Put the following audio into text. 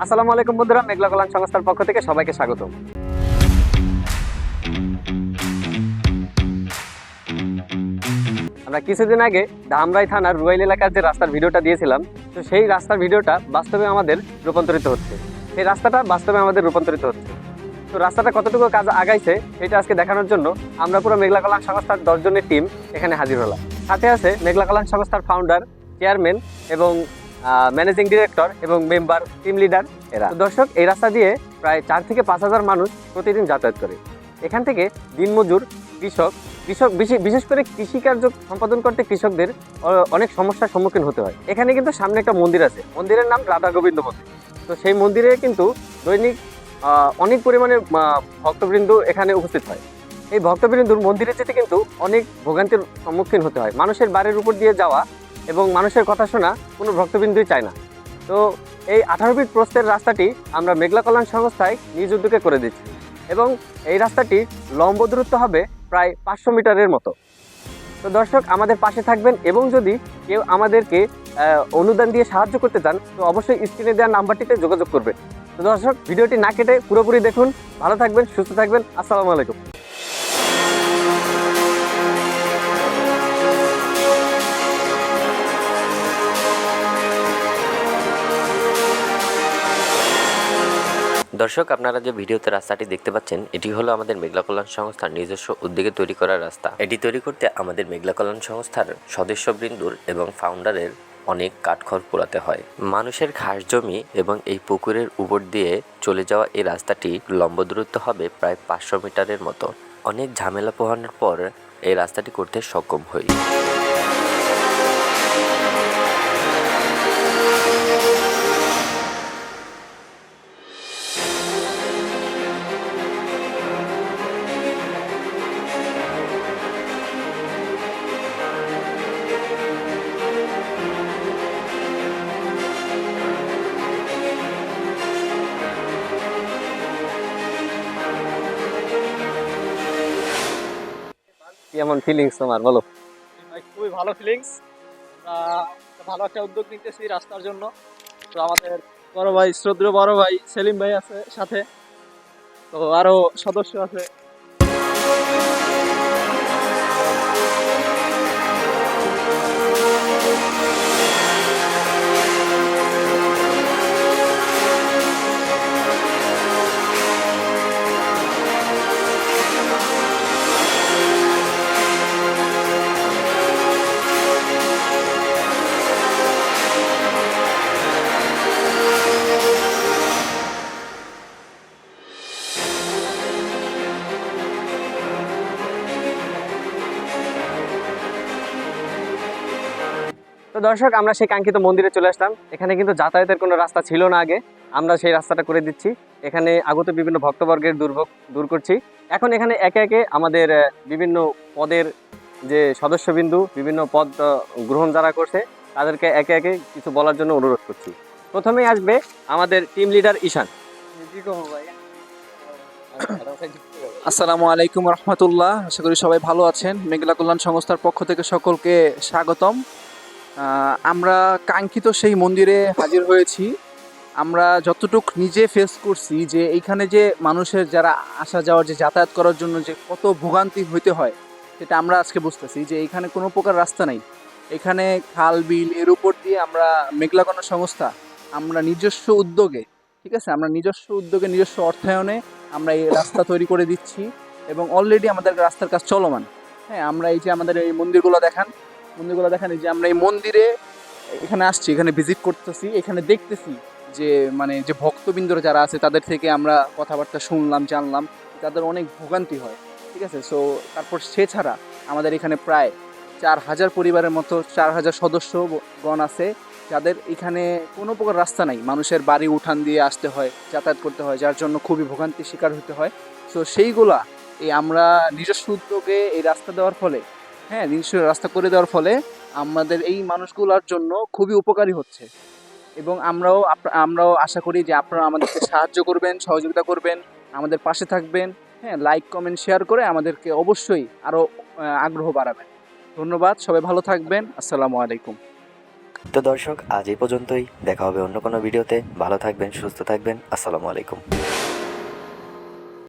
আসসালামু আলাইকুম বন্ধুরা, মেঘলা কল্যাণ সংস্থার পক্ষ থেকে সবাইকে স্বাগত। আমরা কিছুদিন আগে ধামরাই থানার রুয়াইল এলাকার যে রাস্তার ভিডিওটা দিয়েছিলাম, তো সেই রাস্তার ভিডিওটা বাস্তবে আমাদের রূপান্তরিত হচ্ছে। সেই রাস্তাটা বাস্তবে আমাদের রূপান্তরিত হচ্ছে। তো রাস্তাটা কতটুকু কাজ আগাইছে সেটা আজকে দেখানোর জন্য আমরা পুরো মেঘলা কল্যাণ সংস্থার 10 জনের টিম এখানে হাজির হলাম। সাথে আছে মেঘলা কল্যাণ সংস্থার ফাউন্ডার, চেয়ারম্যান এবং ম্যানেজিং ডিরেক্টর এবং মেম্বার, টিম লিডার এরা। তো দর্শক, এই রাস্তা দিয়ে প্রায় 4 থেকে 5,000 মানুষ প্রতিদিন যাতায়াত করে। এখান থেকে দিনমজুর, কৃষক বিশেষ করে কৃষিকার্য সম্পাদন করতে কৃষকদের অনেক সমস্যার সম্মুখীন হতে হয়। এখানে কিন্তু সামনে একটা মন্দির আছে, মন্দিরের নাম রাধা গোবিন্দ মন্দির। তো সেই মন্দিরে কিন্তু দৈনিক অনেক পরিমাণে ভক্তবৃন্দ এখানে উপস্থিত হয়। এই ভক্তবৃন্দুর মন্দিরে যেতে কিন্তু অনেক ভোগান্তির সম্মুখীন হতে হয়। মানুষের বাড়ির উপর দিয়ে যাওয়া এবং মানুষের কথা শোনা কোনো ভক্তবৃন্দুই চায় না। তো এই 18 ফিট প্রস্থের রাস্তাটি আমরা মেঘলা কল্যাণ সংস্থায় নিজ উদ্যোগে করে দিচ্ছি এবং এই রাস্তাটি লম্ব দূরত্ব হবে প্রায় 500 মিটারের মতো। তো দর্শক, আমাদের পাশে থাকবেন এবং যদি কেউ আমাদেরকে অনুদান দিয়ে সাহায্য করতে চান তো অবশ্যই স্ক্রিনে দেওয়া নাম্বারটিতে যোগাযোগ করবেন। তো দর্শক, ভিডিওটি না কেটে পুরোপুরি দেখুন। ভালো থাকবেন, সুস্থ থাকবেন। আসসালামু আলাইকুম। দর্শক, আপনারা যে ভিডিওতে রাস্তাটি দেখতে পাচ্ছেন, এটি হলো আমাদের মেঘলা কল্যাণ সংস্থার নিজস্ব উদ্যোগে তৈরি করা রাস্তা। এটি তৈরি করতে আমাদের মেঘলা কল্যাণ সংস্থার সদস্যবৃন্দুর এবং ফাউন্ডারের অনেক কাঠখড় পোড়াতে হয়। মানুষের খাস জমি এবং এই পুকুরের উপর দিয়ে চলে যাওয়া এই রাস্তাটি লম্ব দূরত্ব হবে প্রায় 500 মিটারের মতো। অনেক ঝামেলা পোহানোর পর এই রাস্তাটি করতে সক্ষম হই। কেমন ফিলিংস তোমার, বলো? ভাই, খুবই ভালো ফিলিংস। ভালো একটা উদ্যোগ নিতেছি রাস্তার জন্য। তো আমাদের বড় ভাই, শ্রদ্ধেয় বড় ভাই সেলিম ভাই আছে সাথে, তো আরো সদস্য আছে। তো দর্শক, আমরা সেই কাঙ্ক্ষিত মন্দিরে চলে আসলাম। এখানে কিন্তু যাতায়াতের কোনো রাস্তা ছিল না আগে, আমরা সেই রাস্তাটা করে দিচ্ছি। এখানে আগত বিভিন্ন ভক্তবর্গের দুর্ভোগ দূর করছি। এখন এখানে একে একে আমাদের বিভিন্ন পদের যে সদস্যবিন্দু, বিভিন্ন পদ গ্রহণ যারা করছে তাদেরকে একে একে কিছু বলার জন্য অনুরোধ করছি। প্রথমেই আসবে আমাদের টিম লিডার ঈশান। আসসালামু আলাইকুম রহমতুল্লাহ। আশা করি সবাই ভালো আছেন। মেঘলা কল্যাণ সংস্থার পক্ষ থেকে সকলকে স্বাগতম। আমরা কাঙ্ক্ষিত সেই মন্দিরে হাজির হয়েছি। আমরা যতটুক নিজে ফেস করছি যে এইখানে যে মানুষের যারা আসা যাওয়ার যে যাতায়াত করার জন্য যে কত ভোগান্তি হইতে হয়, সেটা আমরা আজকে বুঝতেছি যে এইখানে কোনো প্রকার রাস্তা নেই। এখানে খাল বিল এর উপর দিয়ে আমরা মেঘলা কল্যাণ সংস্থা আমরা নিজস্ব উদ্যোগে, ঠিক আছে, আমরা নিজস্ব উদ্যোগে নিজস্ব অর্থায়নে আমরা এই রাস্তা তৈরি করে দিচ্ছি এবং অলরেডি আমাদের রাস্তার কাজ চলমান। হ্যাঁ, আমরা এই যে আমাদের এই মন্দিরগুলো দেখান এই যে আমরা এই মন্দিরে এখানে আসছি, এখানে ভিজিট করতেছি, এখানে দেখতেছি যে মানে যে ভক্তবৃন্দরা যারা আছে তাদের থেকে আমরা কথাবার্তা শুনলাম, জানলাম তাদের অনেক ভোগান্তি হয়, ঠিক আছে। সো তারপর সেছাড়া আমাদের এখানে প্রায় 4,000 পরিবারের মতো 4,000 সদস্যগণ আছে যাদের এখানে কোনো প্রকার রাস্তা নাই। মানুষের বাড়ি উঠান দিয়ে আসতে হয়, যাতায়াত করতে হয়, যার জন্য খুবই ভোগান্তির শিকার হতে হয়। সো সেইগুলা এই আমরা নিজস্ব উদ্যোগে এই রাস্তা দেওয়ার ফলে, হ্যাঁ, নিজস্ব রাস্তা করে দেওয়ার ফলে আমাদের এই মানুষগুলোর জন্য খুবই উপকারী হচ্ছে এবং আমরাও আশা করি যে আপনারা আমাদেরকে সাহায্য করবেন, সহযোগিতা করবেন, আমাদের পাশে থাকবেন। হ্যাঁ, লাইক কমেন্ট শেয়ার করে আমাদেরকে অবশ্যই আরও আগ্রহ বাড়াবেন। ধন্যবাদ, সবাই ভালো থাকবেন। আসসালামু আলাইকুম। তো দর্শক আজ এই পর্যন্তই, দেখা হবে অন্য কোনো ভিডিওতে। ভালো থাকবেন, সুস্থ থাকবেন, আসসালামু আলাইকুম।